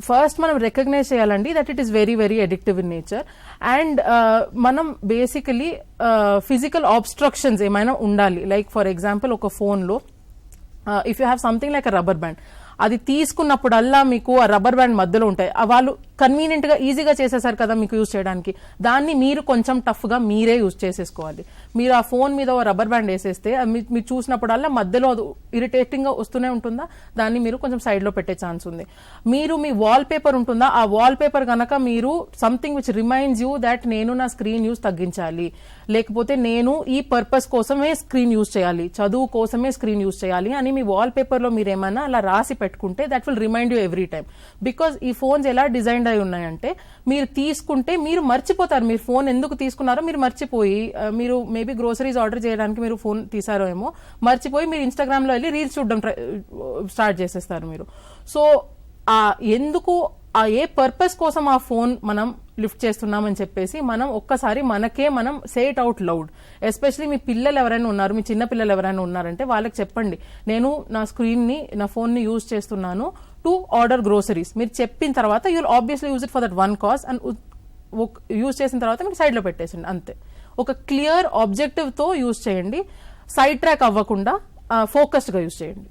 First మనం recognise చేయాలండి that it is very very addictive in nature. And మనం basically physical ఆబ్స్ట్రక్షన్స్ ఏమైనా ఉండాలి. లైక్ ఫర్ ఎగ్జాంపుల్ ఒక ఫోన్లో if you have something like a rubber band, అది తీసుకున్నప్పుడల్లా మీకు ఆ రబ్బర్ బ్యాండ్ మధ్యలో ఉంటాయి, వాళ్ళు కన్వీనియంట్ గా ఈజీగా చేసేసారు కదా మీకు యూజ్ చేయడానికి, దాన్ని మీరు కొంచెం టఫ్ గా మీరే యూజ్ చేసేసుకోవాలి. మీరు ఆ ఫోన్ మీద రబ్బర్ బ్యాండ్ వేసేస్తే మీరు చూసినప్పుడల్లా మధ్యలో ఇరిటేటింగ్ గా వస్తూనే ఉంటుందా, దాన్ని మీరు కొంచెం సైడ్ లో పెట్టే ఛాన్స్ ఉంది. మీరు మీ వాల్ పేపర్ ఉంటుందా, ఆ వాల్ పేపర్ కనుక మీరు something which reminds you that నేను నా స్క్రీన్ యూజ్ తగ్గించాలి, లేకపోతే నేను ఈ పర్పస్ కోసమే స్క్రీన్ యూజ్ చేయాలి, చదువు కోసమే స్క్రీన్ యూజ్ చేయాలి అని మీ వాల్ పేపర్ లో మీరు ఏమైనా అలా రాసి పెట్టుకుంటే that will remind you every time. Because ఈ ఫోన్స్ ఎలా డిజైన్ అయి ఉన్నాయంటే మీరు తీసుకుంటే మీరు మర్చిపోతారు, మీరు ఫోన్ ఎందుకు తీసుకున్నారో మీరు మర్చిపోయి, మీరు మేబీ గ్రోసరీస్ ఆర్డర్ చేయడానికి మీరు ఫోన్ తీసారో ఏమో, మర్చిపోయి మీరు ఇన్స్టాగ్రామ్ లో వెళ్ళి రీల్స్ చూడడం స్టార్ట్ చేసేస్తారు మీరు. సో ఎందుకు ఏ పర్పస్ కోసం ఆ ఫోన్ మనం లిఫ్ట్ చేస్తున్నామని చెప్పేసి మనం ఒక్కసారి మనకే మనం say it out loud. Especially మీ పిల్లలు ఎవరైనా ఉన్నారు, మీ చిన్న పిల్లలు ఎవరైనా ఉన్నారంటే వాళ్ళకి చెప్పండి, నేను నా స్క్రీన్ ని నా ఫోన్ ని యూజ్ చేస్తున్నాను టు ఆర్డర్ గ్రోసరీస్. మీరు చెప్పిన తర్వాత you will obviously use it for that one cause, and use చేసిన తర్వాత మీరు సైడ్ లో పెట్టేసండి అంతే. ఒక క్లియర్ ఆబ్జెక్టివ్ తో యూజ్ చేయండి, సైడ్ ట్రాక్ అవ్వకుండా ఫోకస్డ్ గా యూజ్ చేయండి.